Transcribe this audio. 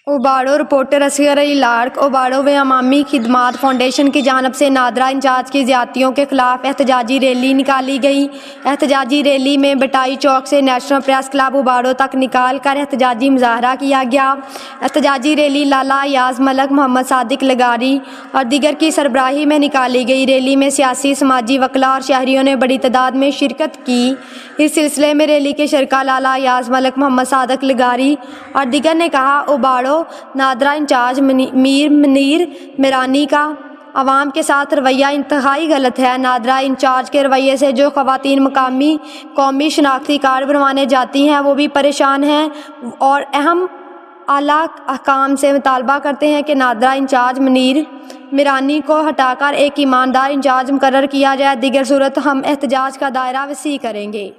اوباڑو reporter Asghar علی lark اوباڑو و عوامی خدمات فاؤنڈیشن کی جانب سے نادرا انچارج کی زیادتیوں کے خلاف احتجاجی ریلی نکالی گئی۔ احتجاجی ریلی میں بٹائی چوک سے نیشنل پریس کلب اوباڑو تک نکال کر احتجاجی مظاہرہ کیا گیا۔ احتجاجی ریلی لالا ایاز ملک، محمد صادق لغاری اور دیگر کی سربراہی میں نکالی گئی۔ ریلی میں سیاسی، سماجی وکلاء اور شہریوں نے بڑی تعداد میں شرکت کی۔ اس سلسلے میں ریلی کے شرکاء لالا ایاز ملک، محمد صادق لغاری اور دیگر نے کہا، اوباڑو نادرا انچارج میر منیر میرانی کا عوام کے ساتھ رویہ انتہائی غلط ہے۔ نادرا انچارج کے رویے سے جو خواتین مقامی قومی شناختی کارڈ بنوانے جاتی ہیں وہ بھی پریشان ہیں اور اہم اعلیٰ حکام سے مطالبہ کرتے ہیں کہ نادرا انچارج منیر میرانی کو ہٹا کر ایک ایماندار انچارج مقرر کیا جائے، دیگر صورت ہم احتجاج کا دائرہ وسیع کریں گے۔